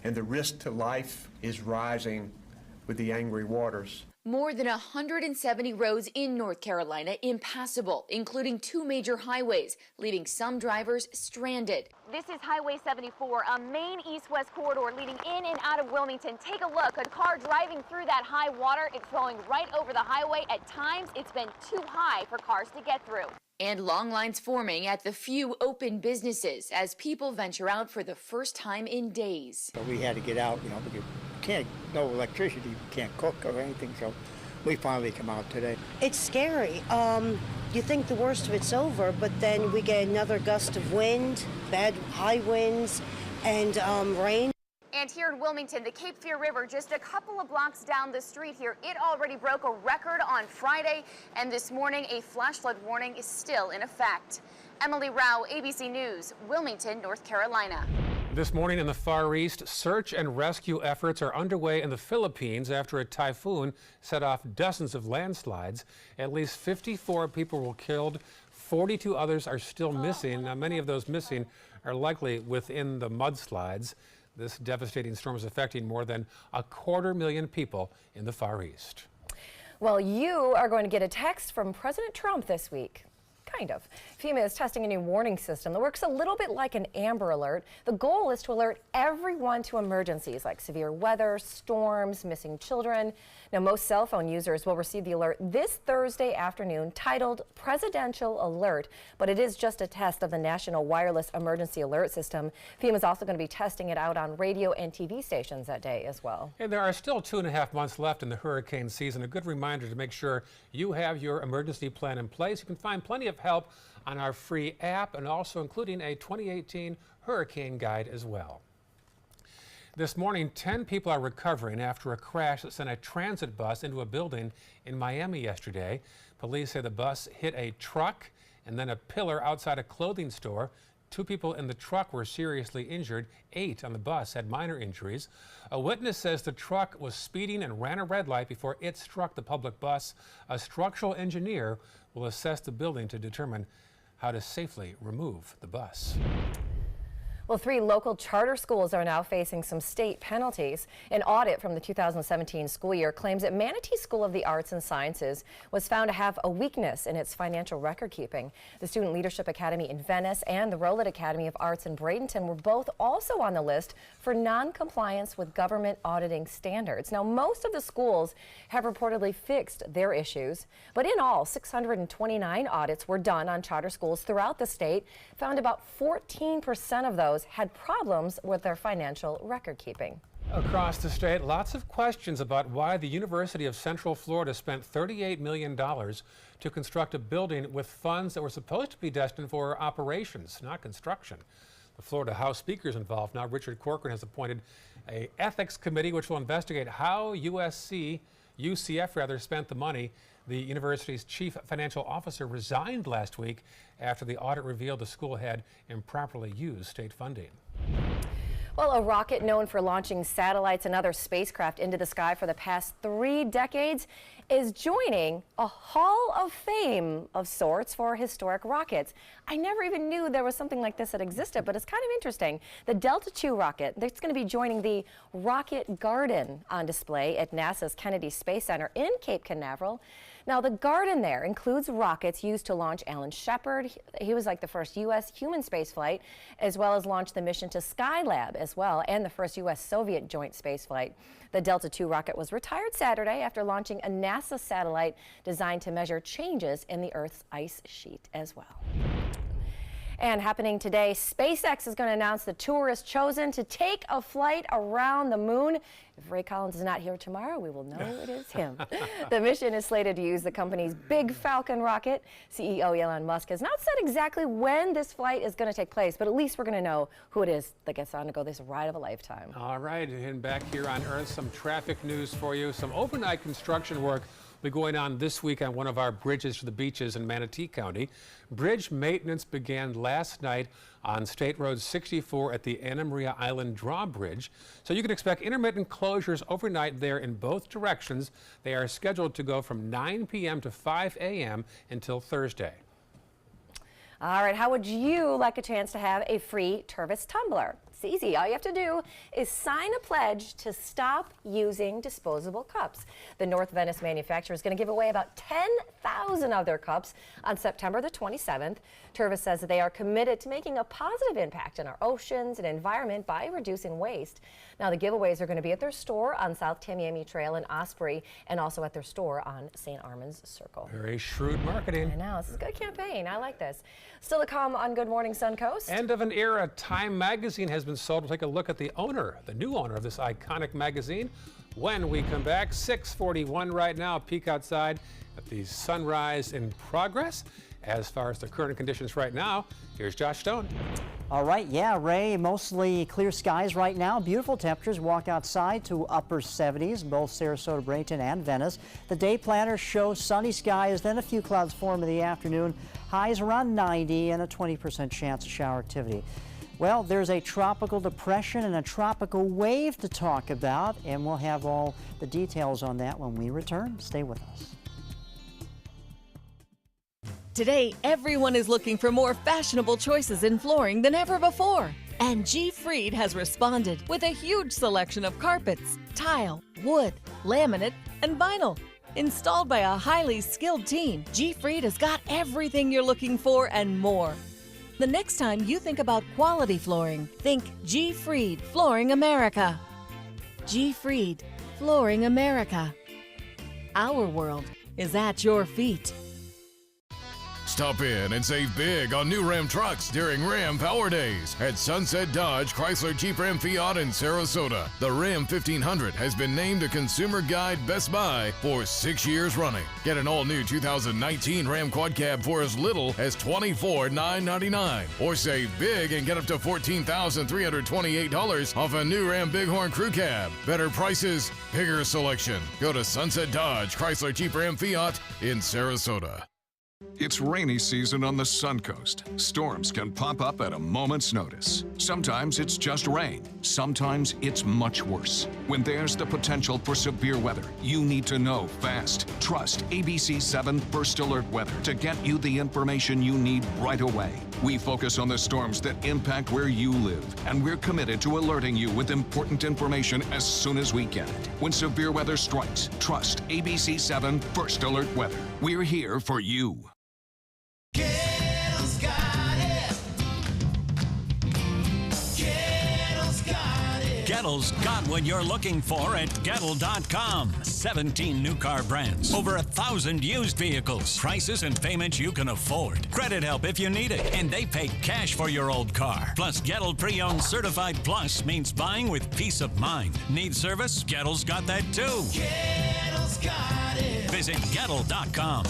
and the risk to life is rising with the angry waters.
More than 170 roads in North Carolina impassable, including 2 major highways, leaving some drivers stranded.
This is Highway 74, a main east-west corridor leading in and out of Wilmington. Take a look, a car driving through that high water. It's flowing right over the highway. At times, it's been too high for cars to get through.
And long lines forming at the few open businesses as people venture out for the first time in days.
So we had to get out, because you can't, no electricity, you can't cook or anything, so we finally come out today.
It's scary. You think the worst of it's over, but then we get another gust of wind, bad high winds, and rain.
And here in Wilmington, the Cape Fear River, just a couple of blocks down the street here, it already broke a record on Friday, and this morning a flash flood warning is still in effect. Emily Rao, ABC News, Wilmington, North Carolina.
This morning in the Far East, search and rescue efforts are underway in the Philippines after a typhoon set off dozens of landslides. At least 54 people were killed. 42 others are still missing. Now, many of those missing are likely within the mudslides. This devastating storm is affecting more than 250,000 people in the Far East.
Well, you are going to get a text from President Trump this week. Kind of. FEMA is testing a new warning system that works a little bit like an Amber Alert. The goal is to alert everyone to emergencies like severe weather, storms, missing children. Now, most cell phone users will receive the alert this Thursday afternoon, titled Presidential Alert, but it is just a test of the National Wireless Emergency Alert System. FEMA is also going to be testing it out on radio and TV stations that day as well.
And there are still 2.5 months left in the hurricane season. A good reminder to make sure you have your emergency plan in place. You can find plenty of help on our free app, and also including a 2018 hurricane guide as well. This morning, 10 people are recovering after a crash that sent a transit bus into a building in Miami yesterday. Police say the bus hit a truck and then a pillar outside a clothing store. 2 people in the truck were seriously injured. 8 on the bus had minor injuries. A witness says the truck was speeding and ran a red light before it struck the public bus. A structural engineer will assess the building to determine how to safely remove the bus.
Well, 3 local charter schools are now facing some state penalties. An audit from the 2017 school year claims that Manatee School of the Arts and Sciences was found to have a weakness in its financial record keeping. The Student Leadership Academy in Venice and the Rowlett Academy of Arts in Bradenton were both also on the list for non-compliance with government auditing standards. Now, most of the schools have reportedly fixed their issues, but in all, 629 audits were done on charter schools throughout the state, found about 14% of those had problems with their financial record keeping.
Across the state, lots of questions about why the University of Central Florida spent $38 million to construct a building with funds that were supposed to be destined for operations, not construction. The Florida House Speaker is involved now. Richard Corcoran has appointed an ethics committee which will investigate how UCF spent the money. The university's chief financial officer resigned last week after the audit revealed the school had improperly used state funding.
Well, a rocket known for launching satellites and other spacecraft into the sky for the past 3 decades is joining a Hall of Fame of sorts for historic rockets. I never even knew there was something like this that existed, but it's kind of interesting. The Delta II rocket, that's going to be joining the Rocket Garden on display at NASA's Kennedy Space Center in Cape Canaveral. Now, the garden there includes rockets used to launch Alan Shepard. He was like the first U.S. human spaceflight, as well as launch the mission to Skylab as well, and the first U.S.-Soviet joint spaceflight. The Delta II rocket was retired Saturday after launching a NASA satellite designed to measure changes in the Earth's ice sheet as well. And happening today, SpaceX is going to announce the tourist chosen to take a flight around the moon. If Ray Collins is not here tomorrow, we will know it is him. The mission is slated to use the company's Big Falcon rocket. CEO Elon Musk has not said exactly when this flight is going to take place, but at least we're going to know who it is that gets on to go this ride of a lifetime.
All right, and back here on Earth, some traffic news for you. Some overnight construction work will be going on this week on one of our bridges to the beaches in Manatee County. Bridge maintenance began last night on State Road 64 at the Anna Maria Island Drawbridge. So you can expect intermittent closures overnight there in both directions. They are scheduled to go from 9 p.m. to 5 a.m. until Thursday.
All right, how would you like a chance to have a free Tervis tumbler? It's easy. All you have to do is sign a pledge to stop using disposable cups. The North Venice manufacturer is going to give away about 10,000 of their cups on September the 27th. Tervis says that they are committed to making a positive impact on our oceans and environment by reducing waste. Now, the giveaways are going to be at their store on South Tamiami Trail in Osprey and also at their store on St. Armand's Circle.
Very shrewd marketing.
I know. This is a good campaign. I like this. Still to come on Good Morning Suncoast.
End of an era. Time magazine has been sold. We'll take a look at the owner, the new owner of this iconic magazine. When we come back, 6:41 right now, peek outside at the sunrise in progress. As far as the current conditions right now, here's Josh Stone.
All right, yeah, Ray, mostly clear skies right now. Beautiful temperatures. Walk outside to upper 70s, both Sarasota, Bradenton, and Venice. The day planner shows sunny skies, then a few clouds form in the afternoon. Highs around 90 and a 20% chance of shower activity. Well, there's a tropical depression and a tropical wave to talk about, and we'll have all the details on that when we return. Stay with us.
Today, everyone is looking for more fashionable choices in flooring than ever before. And G. Fried has responded with a huge selection of carpets, tile, wood, laminate, and vinyl. Installed by a highly skilled team, G. Fried has got everything you're looking for and more. The next time you think about quality flooring, think G. Fried Flooring America. G. Fried Flooring America. Our world is at your feet.
Stop in and save big on new Ram trucks during Ram Power Days at Sunset Dodge Chrysler Jeep Ram Fiat in Sarasota. The Ram 1500 has been named a Consumer Guide Best Buy for 6 years running. Get an all-new 2019 Ram Quad Cab for as little as $24,999. Or save big and get up to $14,328 off a new Ram Bighorn Crew Cab. Better prices, bigger selection. Go to Sunset Dodge Chrysler Jeep Ram Fiat in Sarasota.
It's rainy season on the Suncoast. Storms can pop up at a moment's notice. Sometimes it's just rain. Sometimes it's much worse. When there's the potential for severe weather, you need to know fast. Trust ABC 7 First Alert Weather to get you the information you need right away. We focus on the storms that impact where you live, and we're committed to alerting you with important information as soon as we get it. When severe weather strikes, trust ABC 7 First Alert Weather. We're here for you.
Kettle's got it. Kettle's got it.
Kettle's got what you're looking for at Kettle.com. 17 new car brands, over 1,000 used vehicles, prices and payments you can afford. Credit help if you need it, and they pay cash for your old car. Plus, Kettle Pre-Owned Certified Plus means buying with peace of mind. Need service? Kettle's got that too.
Kettle's got it.
Visit Kettle.com.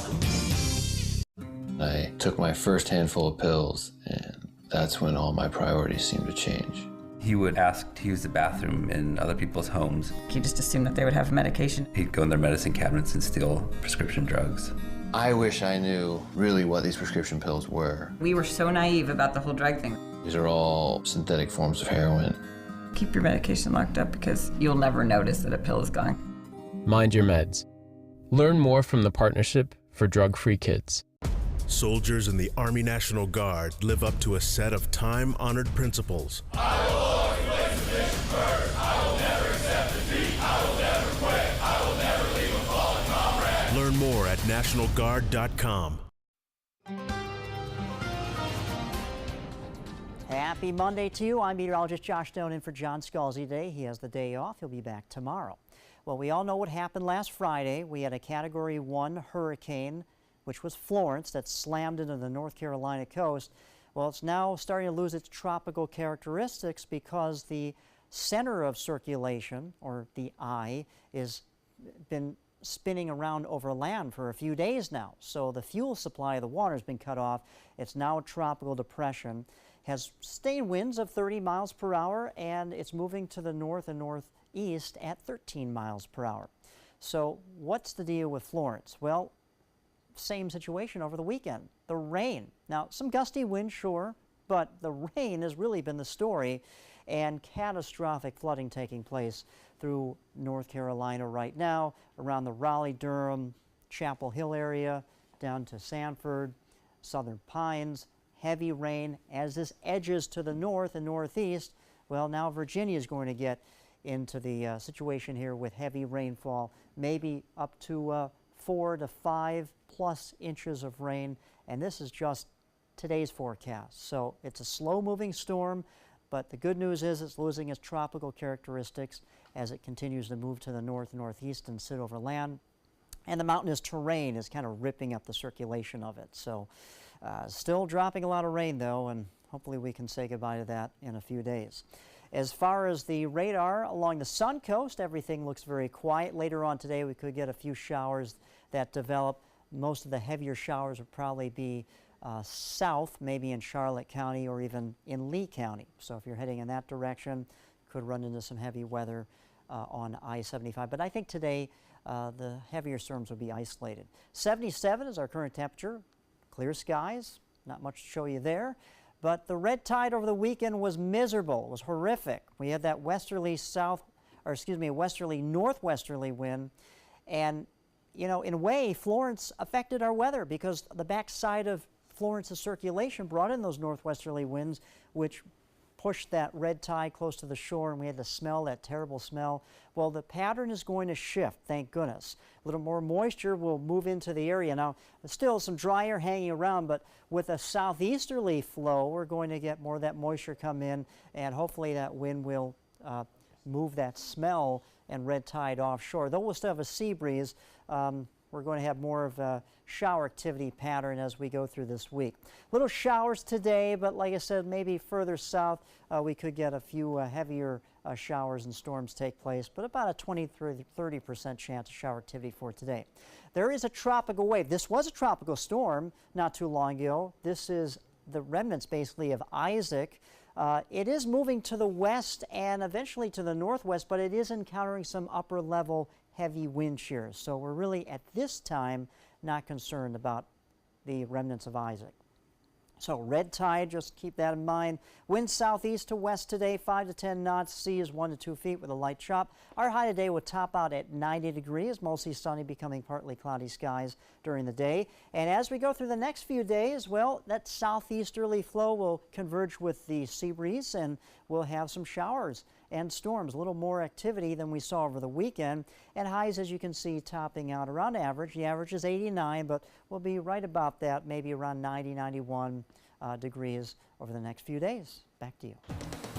I took my first handful of pills, and that's when all my priorities seemed to change.
He would ask to use the bathroom in other people's homes.
He just assumed that they would have medication.
He'd go in their medicine cabinets and steal prescription drugs.
I wish I knew really what these prescription pills were.
We were so naive about the whole drug thing.
These are all synthetic forms of heroin.
keep your medication locked up because you'll never notice that a pill is gone.
Mind your meds. Learn more from the Partnership for Drug-Free Kids.
Soldiers in the Army National Guard live up to a set of time-honored principles.
I will always place the mission first. I will never accept defeat. I will never quit. I will never leave a fallen comrade.
Learn more at nationalguard.com.
Happy Monday to you. I'm meteorologist Josh Stone in for John Scalzi today. He has the day off. He'll be back tomorrow. Well, we all know what happened last Friday. We had a Category 1 hurricane, which was Florence, that slammed into the North Carolina coast. Well, it's now starting to lose its tropical characteristics because the center of circulation, or the eye, has been spinning around over land for a few days now. So the fuel supply of the water has been cut off. It's now a tropical depression. Has sustained winds of 30 miles per hour, and it's moving to the north and northeast at 13 miles per hour. So what's the deal with Florence? Well, same situation over the weekend. The rain. Now, some gusty wind, sure, but the rain has really been the story, and catastrophic flooding taking place through North Carolina right now, around the Raleigh-Durham, Chapel Hill area, down to Sanford, Southern Pines. Heavy rain as this edges to the north and northeast. Well, now Virginia is going to get into the situation here with heavy rainfall, maybe up to 4 to 5 plus inches of rain, and this is just today's forecast. So it's a slow-moving storm, but the good news is it's losing its tropical characteristics as it continues to move to the north and northeast and sit over land. And the mountainous terrain is kind of ripping up the circulation of it. So still dropping a lot of rain, though, and hopefully we can say goodbye to that in a few days. As far as the radar along the Suncoast, everything looks very quiet. Later on today, we could get a few showers that develop. Most of the heavier showers would probably be south, maybe in Charlotte County or even in Lee County. So if you're heading in that direction, could run into some heavy weather on I-75. But I think today the heavier storms will be isolated. 77 is our current temperature. Clear skies, not much to show you there. But the red tide over the weekend was miserable. It was horrific. We had that westerly northwesterly wind. And, you know, in a way, Florence affected our weather because the backside of Florence's circulation brought in those northwesterly winds, which pushed that red tide close to the shore, and we had to smell that terrible smell. Well, the pattern is going to shift, thank goodness. A little more moisture will move into the area. Now, there's still some dry air hanging around, but with a southeasterly flow, we're going to get more of that moisture come in, and hopefully that wind will move that smell and red tide offshore. Though we'll still have a sea breeze, we're going to have more of a shower activity pattern as we go through this week. Little showers today, but like I said, maybe further south we could get a few heavier showers and storms take place, but about a 20-30% chance of shower activity for today. There is a tropical wave. This was a tropical storm not too long ago. This is the remnants basically of Isaac. It is moving to the west and eventually to the northwest, but it is encountering some upper level heavy wind shears. So we're really at this time not concerned about the remnants of Isaac. So red tide, just keep that in mind. Wind southeast to west today, 5 to 10 knots. Sea is 1 to 2 feet with a light chop. Our high today will top out at 90 degrees, mostly sunny, becoming partly cloudy skies during the day. And as we go through the next few days, well, that southeasterly flow will converge with the sea breeze, and we'll have some showers and storms, a little more activity than we saw over the weekend. And highs, as you can see, topping out around average. The average is 89, but we'll be right about that, maybe around 90, 91 degrees over the next few days. Back to you.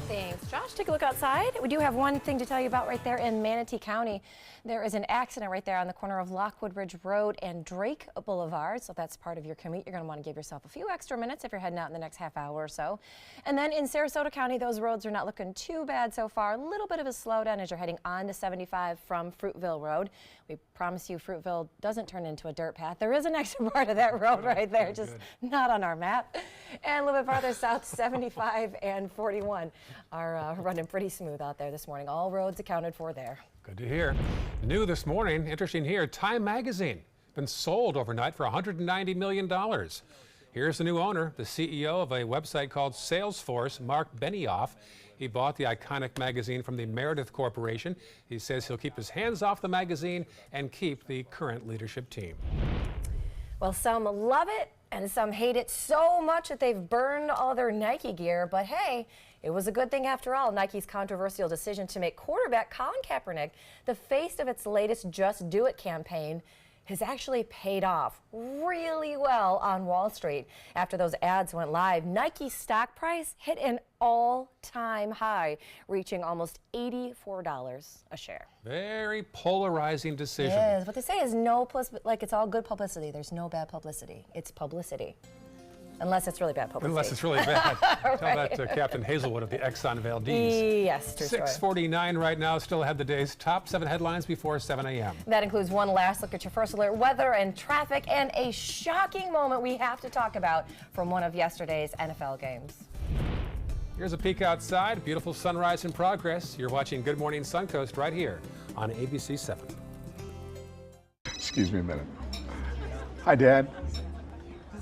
Thanks, Josh. Take a look outside. We do have one thing to tell you about right there in Manatee County. There is an accident right there on the corner of Lockwood Ridge Road and Drake Boulevard. So that's part of your commute. You're going to want to give yourself a few extra minutes if you're heading out in the next half hour or so. And then in Sarasota County, those roads are not looking too bad so far. A little bit of a slowdown as you're heading on to 75 from Fruitville Road. We promise you Fruitville doesn't turn into a dirt path. There is an extra part of that road right there, just not on our map. And a little bit farther south, 75 and 41 are running pretty smooth out there this morning. All roads accounted for there.
Good to hear. New this morning, interesting here, Time Magazine been sold overnight for $190 million. Here's the new owner, the CEO of a website called Salesforce, Mark Benioff. He bought the iconic magazine from the Meredith Corporation. He says he'll keep his hands off the magazine and keep the current leadership team.
Well, some love it and some hate it so much that they've burned all their Nike gear. But hey, it was a good thing after all. Nike's controversial decision to make quarterback Colin Kaepernick the face of its latest Just Do It campaign has actually paid off really well on Wall Street. After those ads went live, Nike's stock price hit an all-time high, reaching almost $84 a share.
Very polarizing decision.
Yes, what they say is like it's all good publicity. There's no bad publicity. It's publicity. Unless it's really bad publicity.
Unless it's really bad.
Right.
Tell that to Captain Hazelwood of the Exxon Valdez.
Yes, true story.
6:49 right now, still ahead the day's top 7 headlines before 7 a.m.
That includes one last look at your first alert, weather and traffic, and a shocking moment we have to talk about from one of yesterday's NFL games.
Here's a peek outside. Beautiful sunrise in progress. You're watching Good Morning Suncoast right here on ABC 7.
Excuse me a minute. Hi, Dad.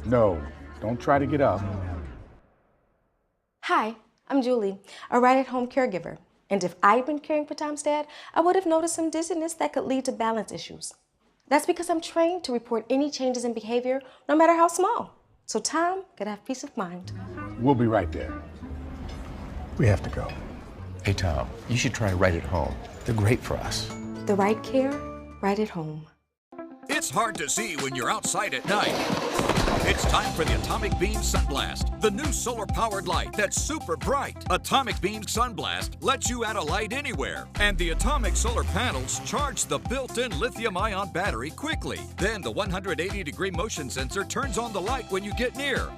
No, don't try to get up.
Hi, I'm Julie, a right-at-home caregiver. And if I'd been caring for Tom's dad, I would have noticed some dizziness that could lead to balance issues. That's because I'm trained to report any changes in behavior, no matter how small. So Tom could have peace of mind.
We'll be right there. We have to go.
Hey, Tom, you should try Right at Home. They're great for us.
The right care, right at home.
It's hard to see when you're outside at night. It's time for the Atomic Beam Sunblast, the new solar-powered light that's super bright. Atomic Beam Sunblast lets you add a light anywhere, and the atomic solar panels charge the built-in lithium-ion battery quickly. Then the 180-degree motion sensor turns on the light when you get near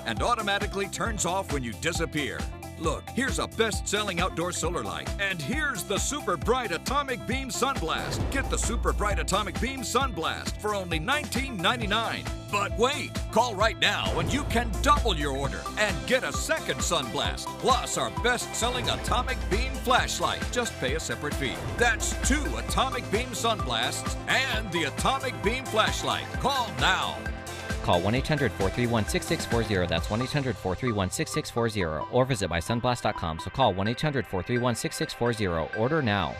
and automatically turns off when you disappear. Look, here's a best-selling outdoor solar light, and here's the super bright Atomic Beam Sunblast. Get the super bright Atomic Beam Sunblast for only $19.99. But wait, call right now and you can double your order and get a second Sunblast, plus our best-selling Atomic Beam Flashlight. Just pay a separate fee. That's 2 Atomic Beam Sunblasts and the Atomic Beam Flashlight. Call now.
Call 1-800-431-6640. That's 1-800-431-6640. Or visit mysunblast.com. So call 1-800-431-6640. Order now.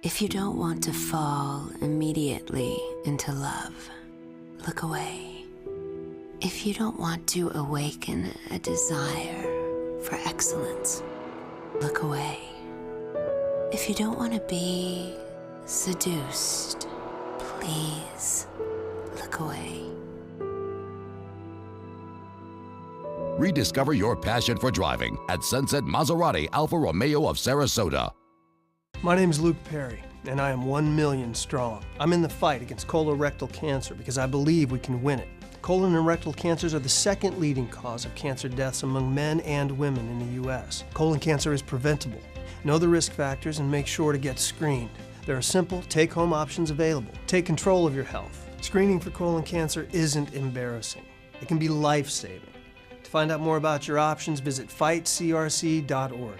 If you don't want to fall immediately into love, look away. If you don't want to awaken a desire for excellence, look away. If you don't want to be seduced, please look away.
Rediscover your passion for driving at Sunset Maserati Alfa Romeo of Sarasota.
My name is Luke Perry, and I am 1 million strong. I'm in the fight against colorectal cancer because I believe we can win it. Colon and rectal cancers are the second leading cause of cancer deaths among men and women in the U.S. Colon cancer is preventable. Know the risk factors and make sure to get screened. There are simple, take-home options available. Take control of your health. Screening for colon cancer isn't embarrassing. It can be life-saving. To find out more about your options, visit fightcrc.org.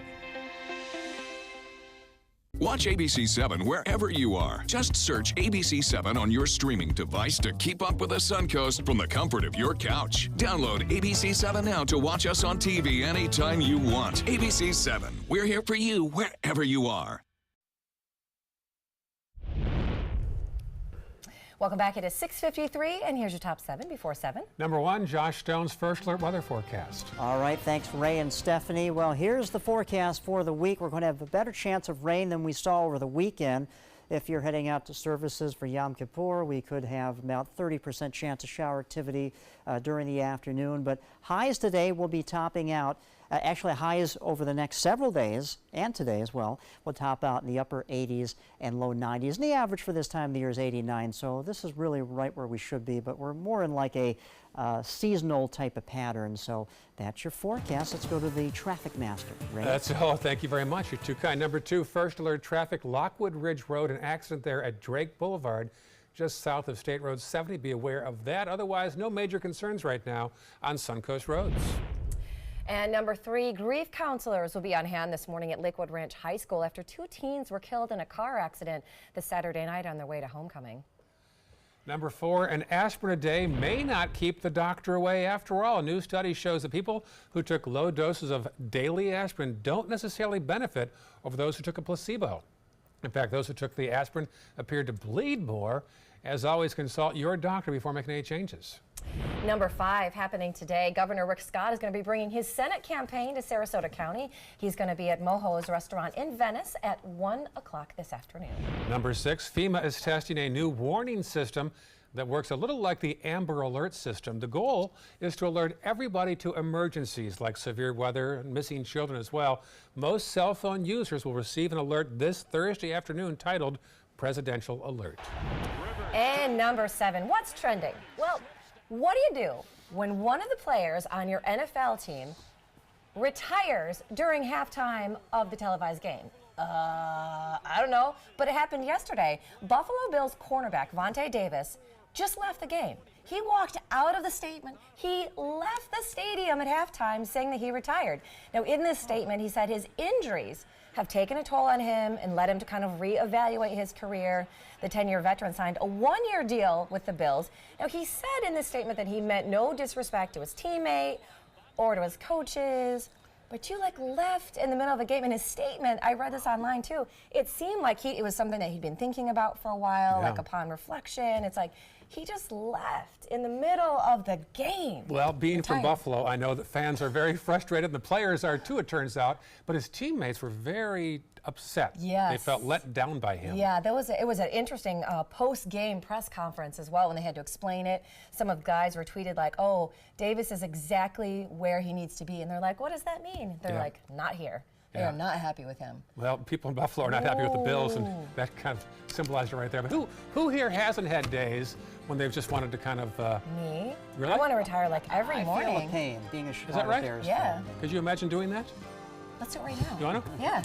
Watch ABC 7 wherever you are. Just search ABC 7 on your streaming device to keep up with the Suncoast from the comfort of your couch. Download ABC 7 now to watch us on TV anytime you want. ABC 7, we're here for you wherever you are.
Welcome back. It is 6:53, and here's your top 7 before 7.
Number 1, Josh Stone's First Alert weather forecast.
All right, thanks Ray and Stephanie. Well, here's the forecast for the week. We're going to have a better chance of rain than we saw over the weekend. If you're heading out to services for Yom Kippur, we could have about 30% chance of shower activity during the afternoon. But highs today will be topping out. Actually, highs over the next several days, and today as well, will top out in the upper 80s and low 90s. And the average for this time of the year is 89, so this is really right where we should be, but we're more in like a seasonal type of pattern. So that's your forecast. Let's go to the traffic master. Ray?
Thank you very much. You're too kind. Number 2, First Alert traffic, Lockwood Ridge Road, an accident there at Drake Boulevard, just south of State Road 70. Be aware of that. Otherwise, no major concerns right now on Suncoast roads.
And number 3, grief counselors will be on hand this morning at Lakewood Ranch High School after 2 teens were killed in a car accident this Saturday night on their way to homecoming.
Number 4, an aspirin a day may not keep the doctor away after all. A new study shows that people who took low doses of daily aspirin don't necessarily benefit over those who took a placebo. In fact, those who took the aspirin appeared to bleed more. As always, consult your doctor before making any changes.
Number 5, happening today, Governor Rick Scott is going to be bringing his Senate campaign to Sarasota County. He's going to be at Mojo's restaurant in Venice at 1 o'clock this afternoon.
Number 6, FEMA is testing a new warning system that works a little like the Amber Alert system. The goal is to alert everybody to emergencies like severe weather and missing children as well. Most cell phone users will receive an alert this Thursday afternoon titled Presidential Alert.
And number 7, what's trending? Well, what do you do when one of the players on your NFL team retires during halftime of the televised game? I don't know, but it happened yesterday. Buffalo Bills cornerback Vontae Davis just left the game. He walked out of the statement. He left the stadium at halftime saying that he retired. Now, in this statement, he said his injuries have taken a toll on him and led him to kind of reevaluate his career. The 10-year veteran signed a 1-year deal with the Bills. Now, he said in this statement that he meant no disrespect to his teammate or to his coaches, but you left in the middle of a game. In his statement, I read this online too, it seemed like it was something that he'd been thinking about for a while, like upon reflection. It's like he just left in the middle of the game.
Well, being from Buffalo, I know that fans are very frustrated, and the players are too, it turns out, but his teammates were very upset.
Yes.
They felt let down by him.
Yeah, it was an interesting post-game press conference as well when they had to explain it. Some of the guys were tweeted like, oh, Davis is exactly where he needs to be. And they're like, what does that mean? They're like, not here. They are not happy with him.
Well, people in Buffalo are not happy with the Bills, and that kind of symbolized it right there. But who here hasn't had days when they've just wanted to kind of...
Me?
Really?
I want to retire every morning.
I feel the pain being a Chicago
Is that right?
Bears
Yeah.
fan.
Could you imagine doing that?
Let's do it right now.
You want to?
Yeah.